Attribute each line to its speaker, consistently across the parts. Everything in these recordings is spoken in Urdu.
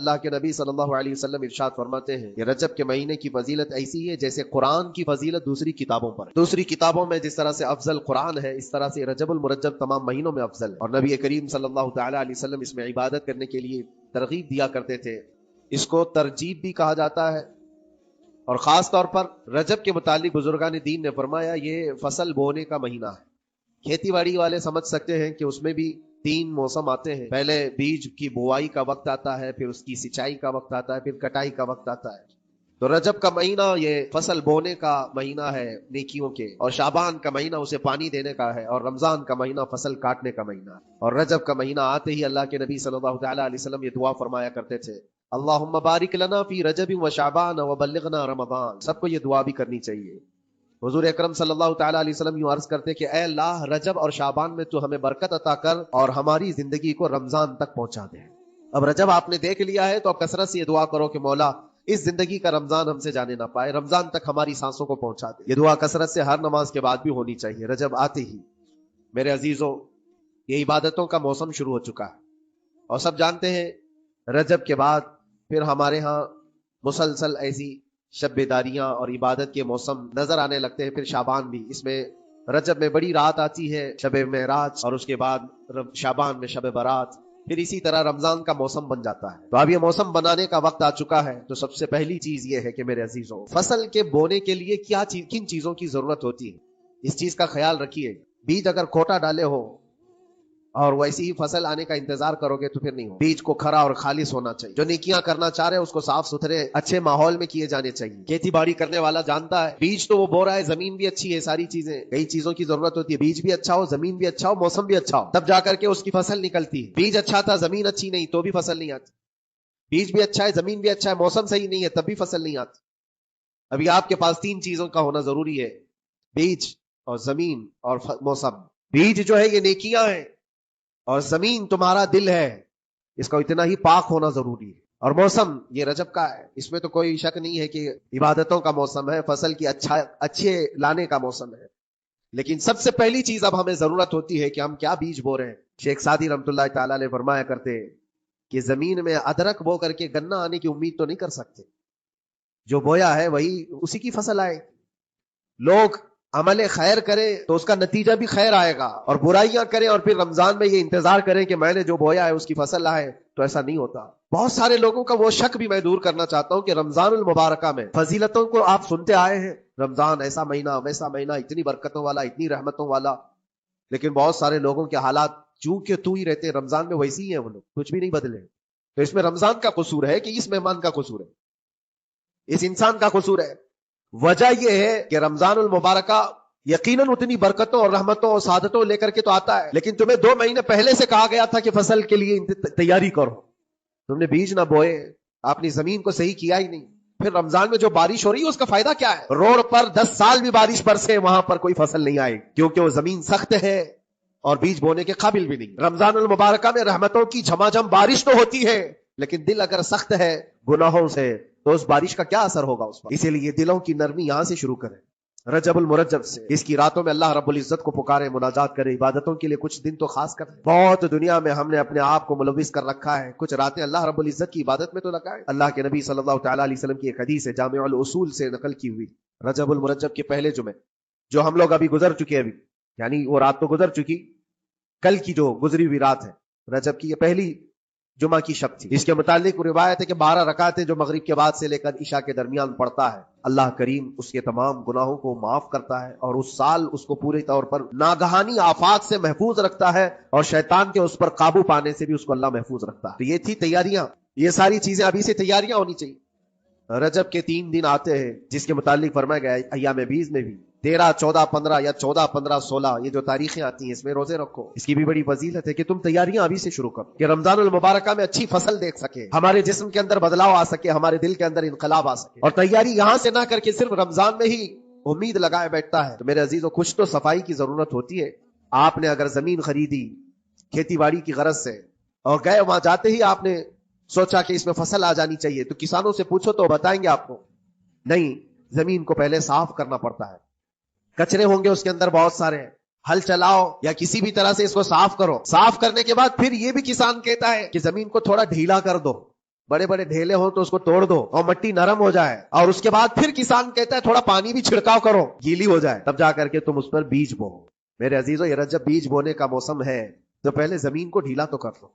Speaker 1: اللہ کے نبی صلی اللہ علیہ وسلم ارشاد فرماتے ہیں کہ رجب کے مہینے کی فضیلت ایسی ہے جیسے قرآن کی فضیلت دوسری کتابوں پر ہے۔ دوسری کتابوں میں جس طرح سے افضل قرآن ہے، اس طرح سے رجب المرجب تمام مہینوں میں افضل ہے، اور نبی کریم صلی اللہ تعالی علیہ وسلم اس میں عبادت کرنے کے لیے ترغیب دیا کرتے تھے۔ اس کو ترجیب بھی کہا جاتا ہے، اور خاص طور پر رجب کے متعلق بزرگان دین نے فرمایا یہ فصل بونے کا مہینہ ہے۔ کھیتی باڑی والے سمجھ سکتے ہیں کہ اس میں بھی 3 موسم آتے ہیں، پہلے بیج کی بوائی کا وقت آتا ہے، پھر اس کی سچائی کا وقت آتا ہے، پھر کٹائی کا وقت آتا ہے۔ تو رجب کا مہینہ یہ فصل بونے کا مہینہ ہے نیکیوں کے، اور شعبان کا مہینہ اسے پانی دینے کا ہے، اور رمضان کا مہینہ فصل کاٹنے کا مہینہ ہے۔ اور رجب کا مہینہ آتے ہی اللہ کے نبی صلی اللہ تعالی علیہ وسلم یہ دعا فرمایا کرتے تھے، اللہم بارک لنا فی رجب و شعبان وبلغنا رمضان۔ سب کو یہ دعا بھی کرنی چاہیے۔ حضور اکرم صلی اللہ تعالی علیہ وسلم یوں عرض کرتے کہ اے اللہ، رجب اور شعبان میں تو ہمیں برکت عطا کر اور ہماری زندگی کو رمضان تک پہنچا دے۔ اب رجب آپ نے دیکھ لیا ہے تو اب کثرت سے یہ دعا کرو کہ مولا اس زندگی کا رمضان ہم سے جانے نہ پائے، رمضان تک ہماری سانسوں کو پہنچا دے۔ یہ دعا کثرت سے ہر نماز کے بعد بھی ہونی چاہیے۔ رجب آتے ہی میرے عزیزوں یہ عبادتوں کا موسم شروع ہو چکا ہے، اور سب جانتے ہیں رجب کے بعد پھر ہمارے ہاں مسلسل ایسی شب بیداریاں اور عبادت کے موسم نظر آنے لگتے ہیں۔ پھر شعبان بھی، اس میں رجب میں بڑی رات آتی ہے شب معراج، اور اس کے بعد شعبان میں شب برات، پھر اسی طرح رمضان کا موسم بن جاتا ہے۔ تو اب یہ موسم بنانے کا وقت آ چکا ہے، تو سب سے پہلی چیز یہ ہے کہ میرے عزیزوں فصل کے بونے کے لیے کن چیزوں کی ضرورت ہوتی ہے، اس چیز کا خیال رکھیے۔ بیج اگر کھوٹا ڈالے ہو اور ویسی ہی فصل آنے کا انتظار کرو گے تو پھر نہیں ہو۔ بیج کو کھرا اور خالص ہونا چاہیے۔ جو نیکیاں کرنا چاہ رہے ہیں اس کو صاف ستھرے اچھے ماحول میں کیے جانے چاہیے۔ کھیتی باڑی کرنے والا جانتا ہے بیج تو وہ بو رہا ہے، زمین بھی اچھی ہے، ساری چیزیں، کئی چیزوں کی ضرورت ہوتی ہے۔ بیج بھی اچھا ہو، زمین بھی اچھا ہو، موسم بھی اچھا ہو، تب جا کر کے اس کی فصل نکلتی ہے۔ بیج اچھا تھا، زمین اچھی نہیں تو بھی فصل نہیں آتی۔ بیج بھی اچھا ہے، زمین بھی اچھا ہے، موسم صحیح نہیں ہے تب بھی فصل نہیں آتی۔ ابھی آپ کے پاس 3 چیزوں کا ہونا ضروری ہے، بیج اور زمین اور موسم۔ بیج جو ہے یہ نیکیاں ہیں، اور زمین تمہارا دل ہے، اس کا اتنا ہی پاک ہونا ضروری ہے۔ اور موسم یہ رجب کا ہے، اس میں تو کوئی شک نہیں ہے کہ عبادتوں کا موسم ہے، فصل کی اچھے لانے کا موسم ہے۔ لیکن سب سے پہلی چیز اب ہمیں ضرورت ہوتی ہے کہ ہم کیا بیج بو رہے ہیں۔ شیخ سعدی رحمۃ اللہ تعالی علیہ فرمایا کرتے کہ زمین میں ادرک بو کر کے گنا آنے کی امید تو نہیں کر سکتے، جو بویا ہے وہی اسی کی فصل آئے۔ لوگ عمل خیر کرے تو اس کا نتیجہ بھی خیر آئے گا، اور برائیاں کریں اور پھر رمضان میں یہ انتظار کریں کہ میں نے جو بویا ہے اس کی فصل آئے، تو ایسا نہیں ہوتا۔ بہت سارے لوگوں کا وہ شک بھی میں دور کرنا چاہتا ہوں کہ رمضان المبارکہ میں فضیلتوں کو آپ سنتے آئے ہیں، رمضان ایسا مہینہ ویسا مہینہ، اتنی برکتوں والا، اتنی رحمتوں والا، لیکن بہت سارے لوگوں کے حالات چونکہ تو ہی رہتے رمضان میں ویسے ہی ہیں، وہ لوگ کچھ بھی نہیں بدلے۔ تو اس میں رمضان کا قصور ہے کہ اس مہمان کا قصور ہے، اس انسان کا قصور ہے؟ وجہ یہ ہے کہ رمضان المبارکہ یقیناً اتنی برکتوں اور رحمتوں اور سعادتوں لے کر کے تو آتا ہے، لیکن تمہیں 2 مہینے پہلے سے کہا گیا تھا کہ فصل کے لیے تیاری کرو، تم نے بیج نہ بوئے، آپ نے زمین کو صحیح کیا ہی نہیں۔ پھر رمضان میں جو بارش ہو رہی ہے اس کا فائدہ کیا ہے؟ روڈ پر 10 سال بھی بارش برسے وہاں پر کوئی فصل نہیں آئے، کیونکہ وہ زمین سخت ہے اور بیج بونے کے قابل بھی نہیں۔ رمضان المبارکہ میں رحمتوں کی جھماجھم بارش تو ہوتی ہے، لیکن دل اگر سخت ہے گناہوں سے تو اس بارش کا کیا اثر ہوگا اس پر؟ اسی لیے دلوں کی نرمی یہاں سے شروع کریں، رجب المرجب سے۔ اس کی راتوں میں اللہ رب العزت کو پکارے، مناجات کرے، عبادتوں کے لیے کچھ دن تو خاص کر لیں۔ بہت دنیا میں ہم نے اپنے آپ کو ملوث کر رکھا ہے، کچھ راتیں اللہ رب العزت کی عبادت میں تو لگائیں۔ اللہ کے نبی صلی اللہ تعالی علیہ وسلم کی ایک حدیث ہے، جامع الاصول سے نقل کی ہوئی، رجب المرجب کے پہلے جمعے جو ہم لوگ ابھی گزر چکے، ابھی یعنی وہ رات تو گزر چکی، کل کی جو گزری ہوئی رات ہے رجب کی، یہ پہلی جمعہ کی شب تھی۔ اس کے متعلق روایت ہے کہ 12 رکعتیں جو مغرب کے بعد سے لے کر عشاء کے درمیان پڑھتا ہے، اللہ کریم اس کے تمام گناہوں کو معاف کرتا ہے، اور اس سال اس کو پورے طور پر ناگہانی آفات سے محفوظ رکھتا ہے، اور شیطان کے اس پر قابو پانے سے بھی اس کو اللہ محفوظ رکھتا ہے۔ تو یہ تھی تیاریاں، یہ ساری چیزیں ابھی سے تیاریاں ہونی چاہیے۔ رجب کے 3 دن آتے ہیں جس کے متعلق فرمایا گیا ہے ایام بیز میں بھی 13، 14، 15 یا 14، 15، 16 یہ جو تاریخیں آتی ہیں اس میں روزے رکھو۔ اس کی بھی بڑی فضیلت ہے کہ تم تیاریاں ابھی سے شروع کرو کہ رمضان المبارکہ میں اچھی فصل دیکھ سکے، ہمارے جسم کے اندر بدلاؤ آ سکے، ہمارے دل کے اندر انقلاب آ سکے۔ اور تیاری یہاں سے نہ کر کے صرف رمضان میں ہی امید لگائے بیٹھتا ہے تو میرے عزیزوں کچھ تو صفائی کی ضرورت ہوتی ہے۔ آپ نے اگر زمین خریدی کھیتی باڑی کی غرض سے اور گئے، وہاں جاتے ہی آپ نے سوچا کہ اس میں فصل آ جانی چاہیے، تو کسانوں سے پوچھو تو بتائیں گے آپ کو نہیں، زمین کو پہلے صاف کرنا پڑتا ہے، کچرے ہوں گے اس کے اندر بہت سارے، ہل چلاؤ یا کسی بھی طرح سے اس کو صاف کرو، صاف کرنے کے بعد پھر یہ بھی کسان کہتا ہے کہ زمین کو تھوڑا ڈھیلا کر دو، بڑے بڑے ڈھیلے ہو تو اس کو توڑ دو اور مٹی نرم ہو جائے، اور اس کے بعد پھر کسان کہتا ہے تھوڑا پانی بھی چھڑکاؤ کرو، گیلی ہو جائے، تب جا کر کے تم اس پر بیج بو۔ میرے عزیزو، یہ جب بیج بونے کا موسم ہے تو پہلے زمین کو ڈھیلا تو کر لو،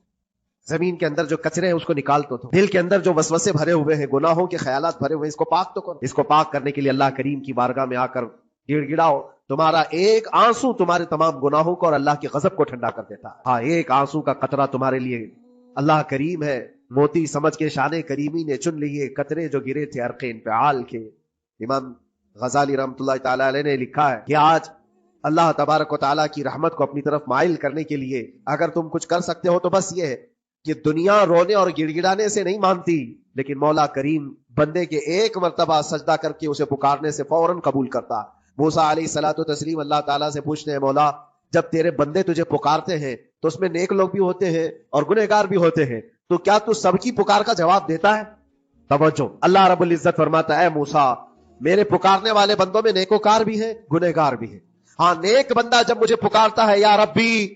Speaker 1: زمین کے اندر جو کچرے ہیں اس کو نکال تو دو، دل کے اندر جو وسوسے بھرے ہوئے ہیں، گناہوں کے خیالات بھرے ہوئے ہیں، اس کو پاک تو کرو۔ اس کو پاک کرنے کے لیے اللہ کریم کی بارگاہ میں آ کر گڑ گڑاؤ، تمہارا ایک آنسو تمہارے تمام گناہوں کو اور اللہ کے غضب کو ٹھنڈا کر دیتا ہے۔ ہاں، ایک آنسو کا قطرہ تمہارے لیے اللہ کریم ہے، موتی سمجھ کے شان کریمی نے چن لیے قطرے جو گرے تھے عرق انفعال کے۔ امام غزالی رحمۃ اللہ تعالی علیہ نے لکھا ہے کہ آج اللہ تبارک و تعالیٰ کی رحمت کو اپنی طرف مائل کرنے کے لیے اگر تم کچھ کر سکتے ہو تو بس یہ ہے کہ دنیا رونے اور گڑ گڑانے سے نہیں مانتی، لیکن مولا کریم بندے کے ایک مرتبہ سجدہ کر کے اسے پکارنے سے فوراً قبول کرتا۔ موسیٰ علیہ الصلوۃ والتسلیم اللہ تعالیٰ سے پوچھتے ہیں، مولا جب تیرے بندے تجھے پکارتے ہیں تو اس میں نیک لوگ بھی ہوتے ہیں اور گنہگار بھی ہوتے ہیں، تو کیا تو سب کی پکار کا جواب دیتا ہے؟ توجہ، اللہ رب العزت فرماتا ہے موسیٰ میرے پکارنے والے بندوں میں نیکوکار بھی ہیں، گنہگار بھی ہیں۔ ہاں، نیک بندہ جب مجھے پکارتا ہے یا ربی،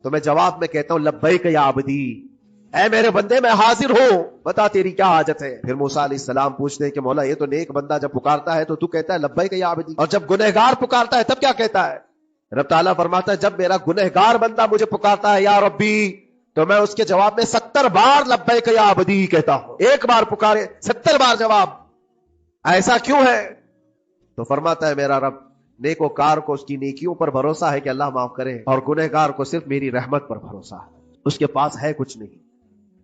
Speaker 1: تو میں جواب میں کہتا ہوں لبیک یا عبدی، اے میرے بندے میں حاضر ہوں، بتا تیری کیا حاجت ہے۔ پھر موسیٰ علیہ السلام پوچھتے ہیں کہ مولا یہ تو نیک بندہ جب پکارتا ہے تو کہتا ہے لبیک یا عبدی، اور جب گنہگار پکارتا ہے تب کیا کہتا ہے؟ رب تعالیٰ فرماتا ہے جب میرا گنہگار بندہ مجھے پکارتا ہے یا ربی، تو میں اس کے جواب میں 70 بار لبیک یا عبدی کہتا ہوں۔ ایک بار پکارے 70 بار جواب، ایسا کیوں ہے؟ تو فرماتا ہے میرا رب نیکوکار کو اس کی نیکیوں پر بھروسہ ہے کہ اللہ معاف کرے، اور گنہگار کو صرف میری رحمت پر بھروسہ ہے، اس کے پاس ہے کچھ نہیں،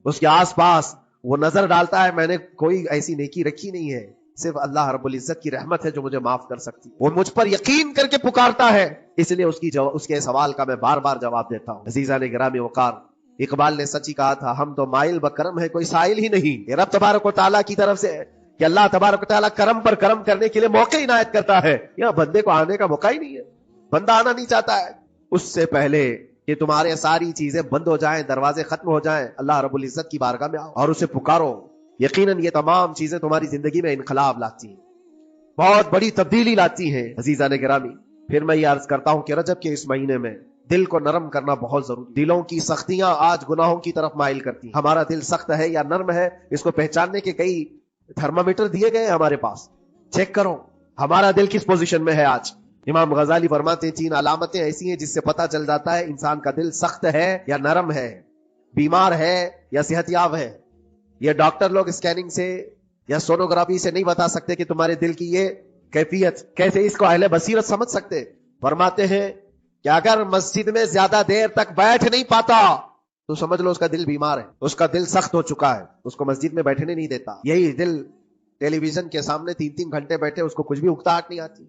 Speaker 1: اس کے آس پاس وہ نظر ڈالتا ہے میں نے کوئی ایسی نیکی رکھی نہیں ہے، صرف اللہ رب العزت کی رحمت ہے جو مجھے معاف کر سکتی، وہ مجھ پر یقین کر کے پکارتا ہے، اس لیے اس کے سوال کا میں بار بار جواب دیتا ہوں۔ عزیزان گرامی وقار، اقبال نے سچ ہی کہا تھا، ہم تو مائل بکرم ہے کوئی سائل ہی نہیں۔ یہ رب تبارک و تعالیٰ کی طرف سے کہ اللہ تبارک و تعالیٰ کرم پر کرم کرنے کے لیے موقع عنایت کرتا ہے، یا بندے کو آنے کا موقع ہی نہیں ہے، بندہ آنا نہیں چاہتا ہے۔ اس سے پہلے کہ تمہارے ساری چیزیں بند ہو جائیں، دروازے ختم ہو جائیں، اللہ رب العزت کی بارگاہ میں آؤ اور اسے پکارو، یقیناً یہ تمام چیزیں تمہاری زندگی میں انقلاب لاتی ہیں، بہت بڑی تبدیلی لاتی ہیں۔ عزیزان گرامی، پھر میں یہ عرض کرتا ہوں کہ رجب کے اس مہینے میں دل کو نرم کرنا بہت ضروری۔ دلوں کی سختیاں آج گناہوں کی طرف مائل کرتی ہیں۔ ہمارا دل سخت ہے یا نرم ہے، اس کو پہچاننے کے کئی تھرمامیٹر دیے گئے ہمارے پاس، چیک کرو ہمارا دل کس پوزیشن میں ہے آج۔ امام غزالی فرماتے ہیں 3 علامتیں ایسی ہیں جس سے پتہ چل جاتا ہے انسان کا دل سخت ہے یا نرم ہے، بیمار ہے یا صحت یاب ہے۔ یہ ڈاکٹر لوگ اسکیننگ سے یا سونوگرافی سے نہیں بتا سکتے کہ تمہارے دل کی یہ کیفیت کیسے، اس کو اہل بصیرت سمجھ سکتے۔ فرماتے ہیں کہ اگر مسجد میں زیادہ دیر تک بیٹھ نہیں پاتا تو سمجھ لو اس کا دل بیمار ہے، اس کا دل سخت ہو چکا ہے، اس کو مسجد میں بیٹھنے نہیں دیتا۔ یہی دل ٹیلی ویژن کے سامنے 3 گھنٹے بیٹھے، اس کو کچھ بھی اکتاہٹ نہیں آتی،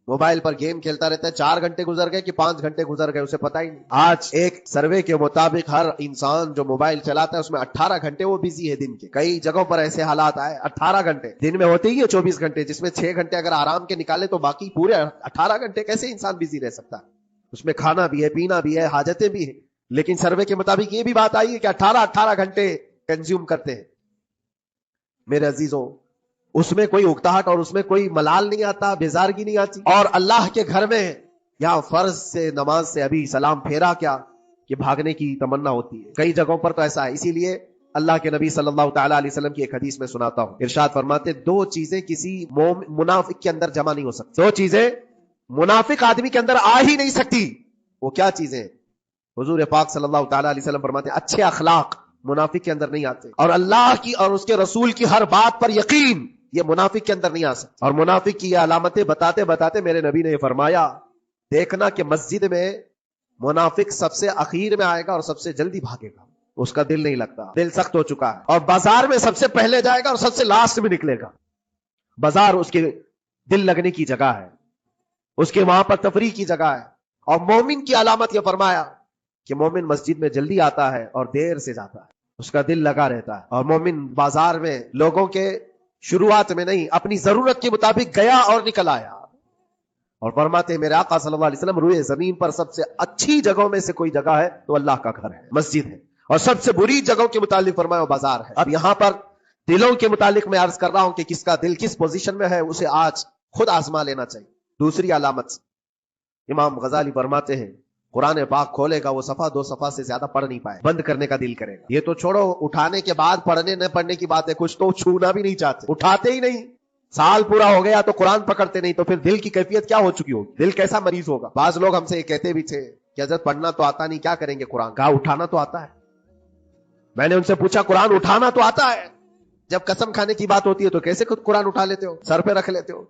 Speaker 1: موبائل پر گیم کھیلتا رہتا ہے، 4 گھنٹے گزر گئے کہ 5 گھنٹے گزر گئے اسے پتہ ہی نہیں۔ آج ایک سروے کے مطابق ہر انسان جو موبائل چلاتا ہے اس میں 18 گھنٹے وہ بزی ہے دن کے۔ کئی جگہوں پر ایسے حالات آئے 18 گھنٹے دن میں ہوتے ہی ہے 24 گھنٹے، جس میں 6 گھنٹے اگر آرام کے نکالے تو باقی پورے 18 گھنٹے کیسے انسان بزی رہ سکتا ہے؟ اس میں کھانا بھی ہے، پینا بھی ہے، حاجتیں بھی ہیں، لیکن سروے کے مطابق یہ بھی بات آئی ہے کہ 18 گھنٹے کنزیوم کرتے ہیں۔ میرے عزیزوں، اس میں کوئی اکتاہٹ اور اس میں کوئی ملال نہیں آتا، بیزارگی نہیں آتی، اور اللہ کے گھر میں یا فرض سے نماز سے ابھی سلام پھیرا کیا کہ بھاگنے کی تمنا ہوتی ہے۔ کئی جگہوں پر تو ایسا ہے، اسی لیے اللہ کے نبی صلی اللہ تعالی علیہ وسلم کی ایک حدیث میں سناتا ہوں، ارشاد فرماتے 2 چیزیں کسی منافق کے اندر جمع نہیں ہو سکتی، 2 چیزیں منافق آدمی کے اندر آ ہی نہیں سکتی۔ وہ کیا چیزیں؟ حضور پاک صلی اللہ تعالی علیہ وسلم فرماتے ہیں اچھے اخلاق منافق کے اندر نہیں آتے، اور اللہ کی اور اس کے رسول کی ہر بات پر یقین، یہ منافق کے اندر نہیں آ سکتا۔ اور منافق کی یہ علامتیں بتاتے بتاتے میرے نبی نے یہ فرمایا، دیکھنا کہ مسجد میں منافق سب سے اخیر میں آئے گا اور سب سے جلدی بھاگے گا، اس کا دل نہیں لگتا، دل سخت ہو چکا ہے، اور بازار میں سب سے پہلے جائے گا اور سب سے لاسٹ میں نکلے گا۔ بازار اس کے دل لگنے کی جگہ ہے، اس کے وہاں پر تفریح کی جگہ ہے۔ اور مومن کی علامت یہ فرمایا کہ مومن مسجد میں جلدی آتا ہے اور دیر سے جاتا ہے، اس کا دل لگا رہتا ہے، اور مومن بازار میں لوگوں کے شروعات میں نہیں، اپنی ضرورت کے مطابق گیا اور نکل آیا۔ اور فرماتے ہیں میرے آقا صلی اللہ علیہ وسلم روئے زمین پر سب سے اچھی جگہوں میں سے کوئی جگہ ہے تو اللہ کا گھر ہے، مسجد ہے، اور سب سے بری جگہوں کے متعلق فرمایا بازار ہے۔ اب یہاں پر دلوں کے متعلق میں عرض کر رہا ہوں کہ کس کا دل کس پوزیشن میں ہے، اسے آج خود آزما لینا چاہیے۔ دوسری علامت امام غزالی فرماتے ہیں قرآن پاک کھولے گا وہ صفحہ 2 صفحہ سے زیادہ پڑھ نہیں پائے، بند کرنے کا دل کرے گا۔ یہ تو چھوڑو اٹھانے کے بعد پڑھنے نہ پڑھنے کی بات ہے، کچھ تو چھونا بھی نہیں چاہتے، اٹھاتے ہی نہیں۔ سال پورا ہو گیا تو قرآن پکڑتے نہیں، تو پھر دل کی کیفیت کیا ہو چکی ہوگی، دل کیسا مریض ہوگا۔ بعض لوگ ہم سے یہ کہتے بھی تھے کہ حضرت پڑھنا تو آتا نہیں، کیا کریں گے قرآن؟ کہا اٹھانا تو آتا ہے۔ میں نے ان سے پوچھا قرآن اٹھانا تو آتا ہے، جب قسم کھانے کی بات ہوتی ہے تو کیسے خود قرآن اٹھا لیتے ہو، سر پہ رکھ لیتے ہو؟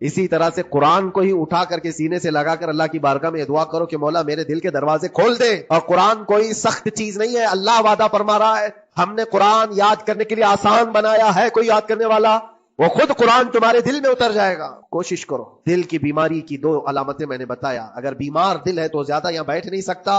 Speaker 1: اسی طرح سے قرآن کو ہی اٹھا کر کے سینے سے لگا کر اللہ کی بارگاہ میں دعا کرو کہ مولا میرے دل کے دروازے کھول دے۔ اور قرآن کوئی سخت چیز نہیں ہے، اللہ وعدہ فرما رہا ہے ہم نے قرآن یاد کرنے کے لیے آسان بنایا ہے، کوئی یاد کرنے والا وہ خود قرآن تمہارے دل میں اتر جائے گا۔ کوشش کرو۔ دل کی بیماری کی 2 علامتیں میں نے بتایا، اگر بیمار دل ہے تو زیادہ یہاں بیٹھ نہیں سکتا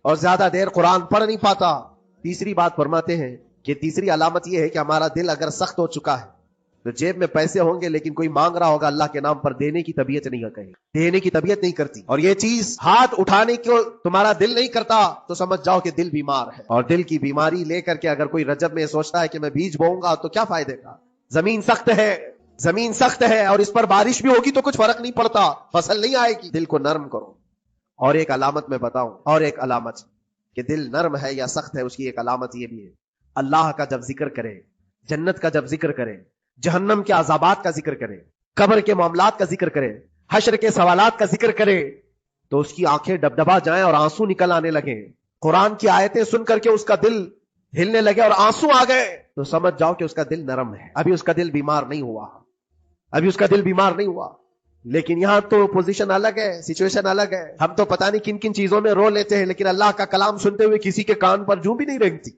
Speaker 1: اور زیادہ دیر قرآن پڑھ نہیں پاتا۔ تیسری بات فرماتے ہیں کہ تیسری علامت یہ ہے کہ ہمارا دل اگر سخت ہو چکا ہے تو جیب میں پیسے ہوں گے لیکن کوئی مانگ رہا ہوگا اللہ کے نام پر، دینے کی طبیعت نہیں ہے، کہیں دینے کی طبیعت نہیں کرتی، اور یہ چیز ہاتھ اٹھانے کو تمہارا دل نہیں کرتا تو سمجھ جاؤ کہ دل بیمار ہے۔ اور دل کی بیماری لے کر کے اگر کوئی رجب میں سوچتا ہے کہ میں بیج بوؤں گا تو کیا فائدے کا، زمین سخت ہے، زمین سخت ہے اور اس پر بارش بھی ہوگی تو کچھ فرق نہیں پڑتا، فصل نہیں آئے گی۔ دل کو نرم کرو۔ اور ایک علامت میں بتاؤں، اور ایک علامت کہ دل نرم ہے یا سخت ہے، اس کی ایک علامت یہ بھی ہے، اللہ کا جب ذکر کرے، جنت کا جب ذکر کرے، جہنم کے عذابات کا ذکر کرے، قبر کے معاملات کا ذکر کرے، حشر کے سوالات کا ذکر کرے تو اس کی آنکھیں ڈبڈبا جائیں اور آنسو نکل آنے لگے، قرآن کی آیتیں سن کر کے اس کا دل ہلنے لگے اور آنسو آ گئے تو سمجھ جاؤ کہ اس کا دل نرم ہے، ابھی اس کا دل بیمار نہیں ہوا، ابھی اس کا دل بیمار نہیں ہوا۔ لیکن یہاں تو پوزیشن الگ ہے، سچویشن الگ ہے، ہم تو پتہ نہیں کن کن چیزوں میں رو لیتے ہیں لیکن اللہ کا کلام سنتے ہوئے کسی کے کان پر جوں بھی نہیں رینگتی۔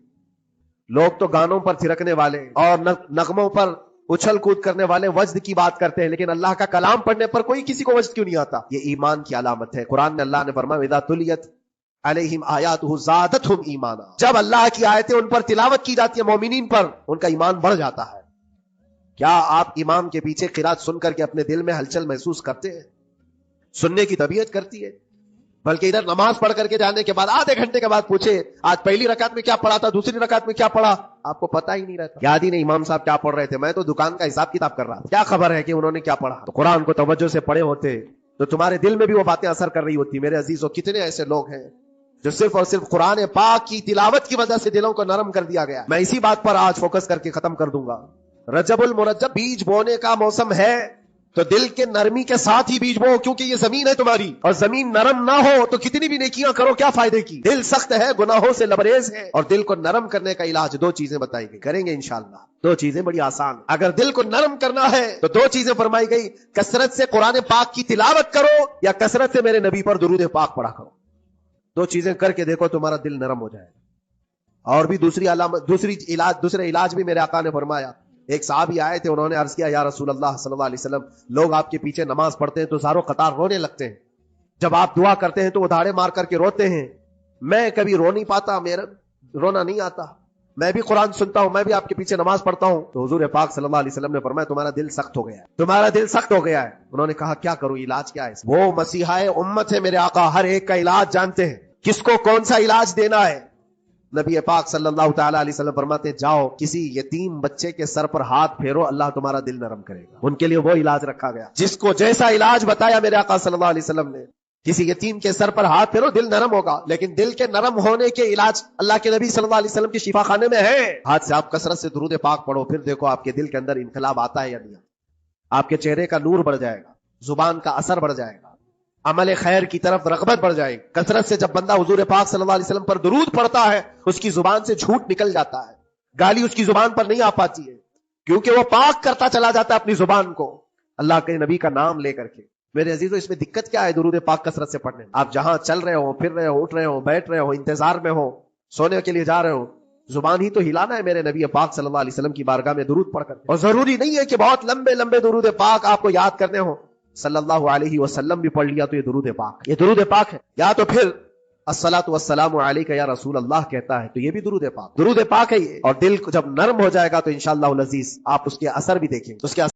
Speaker 1: لوگ تو گانوں پر تھرکنے والے اور نغموں پر اچھل کود کرنے والے وجد کی بات کرتے ہیں، لیکن اللہ کا کلام پڑھنے پر کوئی کسی کو وجد کیوں نہیں آتا؟ یہ ایمان کی علامت ہے۔ قرآن میں اللہ نے فرمایا اذا تلیت علیہم آیاتہ زادتہم ایمانا، جب اللہ کی آیتیں ان پر تلاوت کی جاتی ہے مومنین پر، ان کا ایمان بڑھ جاتا ہے۔ کیا آپ امام کے پیچھے قرات سن کر کے اپنے دل میں ہلچل محسوس کرتے ہیں؟ سننے کی طبیعت کرتی ہے؟ بلکہ ادھر نماز پڑھ کر کے جانے کے بعد آدھے گھنٹے کے بعد پوچھے آج پہلی رکعت میں کیا پڑھا تھا، دوسری رکعت میں کیا پڑھا، آپ کو پتہ ہی نہیں رہتا، یاد ہی نہیں امام صاحب کیا پڑھ رہے تھے، میں تو دکان کا حساب کتاب کر رہا تھا، کیا خبر ہے کہ انہوں نے کیا پڑھا۔ تو قرآن کو توجہ سے پڑھے ہوتے تو تمہارے دل میں بھی وہ باتیں اثر کر رہی ہوتی۔ میرے عزیزوں، کتنے ایسے لوگ ہیں جو صرف اور صرف قرآن پاک کی تلاوت کی وجہ سے دلوں کو نرم کر دیا گیا۔ میں اسی بات پر آج فوکس کر کے ختم کر دوں گا۔ رجب المرجب بیج بونے کا موسم ہے تو دل کے نرمی کے ساتھ ہی بیج بو، کیونکہ یہ زمین ہے تمہاری، اور زمین نرم نہ ہو تو کتنی بھی نیکیاں کرو کیا فائدے کی۔ دل سخت ہے، گناہوں سے لبریز ہے، اور دل کو نرم کرنے کا علاج 2 چیزیں بتائی گئی، کریں گے انشاءاللہ۔ 2 چیزیں بڑی آسان، اگر دل کو نرم کرنا ہے تو 2 چیزیں فرمائی گئی، کثرت سے قرآن پاک کی تلاوت کرو یا کثرت سے میرے نبی پر درود پاک پڑھا کرو۔ 2 چیزیں کر کے دیکھو تمہارا دل نرم ہو جائے گا۔ اور بھی دوسرے علاج بھی میرے آقا نے فرمایا۔ ایک صحابی آئے تھے، انہوں نے عرض کیا یا رسول اللہ صلی اللہ علیہ وسلم، لوگ آپ کے پیچھے نماز پڑھتے ہیں تو زارو قطار رونے لگتے ہیں، جب آپ دعا کرتے ہیں تو وہ دھاڑے مار کر کے روتے ہیں، میں کبھی رو نہیں پاتا، میرا رونا نہیں آتا، میں بھی قرآن سنتا ہوں، میں بھی آپ کے پیچھے نماز پڑھتا ہوں۔ تو حضور پاک صلی اللہ علیہ وسلم نے فرمایا تمہارا دل سخت ہو گیا ہے، تمہارا دل سخت ہو گیا ہے۔ انہوں نے کہا کیا کروں، علاج کیا ہے؟ وہ مسیحائے امت ہے میرے آقا، ہر ایک کا علاج جانتے ہیں، کس کو کون سا علاج دینا ہے۔ نبی پاک صلی اللہ تعالی علیہ وسلم فرماتے جاؤ کسی یتیم بچے کے سر پر ہاتھ پھیرو، اللہ تمہارا دل نرم کرے گا۔ ان کے لیے وہ علاج رکھا گیا، جس کو جیسا علاج بتایا میرے آقا صلی اللہ علیہ وسلم نے، کسی یتیم کے سر پر ہاتھ پھیرو دل نرم ہوگا۔ لیکن دل کے نرم ہونے کے علاج اللہ کے نبی صلی اللہ علیہ وسلم کے شفا خانے میں ہے۔ ہاتھ سے آپ کثرت سے درود پاک پڑھو، پھر دیکھو آپ کے دل کے اندر انقلاب آتا ہے یا نہیں، آپ کے چہرے کا نور بڑھ جائے گا، زبان کا اثر بڑھ جائے گا، عمل خیر کی طرف رغبت بڑھ جائے گی۔ کثرت سے جب بندہ حضور پاک صلی اللہ علیہ وسلم پر درود پڑھتا ہے اس کی زبان سے جھوٹ نکل جاتا ہے، گالی اس کی زبان پر نہیں آ پاتی ہے، کیونکہ وہ پاک کرتا چلا جاتا ہے اپنی زبان کو اللہ کے نبی کا نام لے کر کے۔ میرے عزیزو، اس میں دقت کیا ہے درود پاک کثرت سے پڑھنے میں؟ آپ جہاں چل رہے ہو، پھر رہے ہو، اٹھ رہے ہو، بیٹھ رہے ہو، انتظار میں ہو، سونے کے لیے جا رہے ہو، زبان ہی تو ہلانا ہے میرے نبی پاک صلی اللہ علیہ وسلم کی بارگاہ میں درود پڑھ کر۔ اور ضروری نہیں ہے کہ بہت لمبے لمبے درود پاک آپ کو یاد کرنے ہو، صلی اللہ علیہ وسلم بھی پڑھ لیا تو یہ درود پاک، یہ درود پاک ہے۔ یا تو پھر الصلاۃ والسلام علیک یا رسول اللہ کہتا ہے تو یہ بھی درود پاک ہے یہ، اور دل جب نرم ہو جائے گا تو انشاءاللہ العزیز آپ اس کے اثر بھی دیکھیں گے، اس کے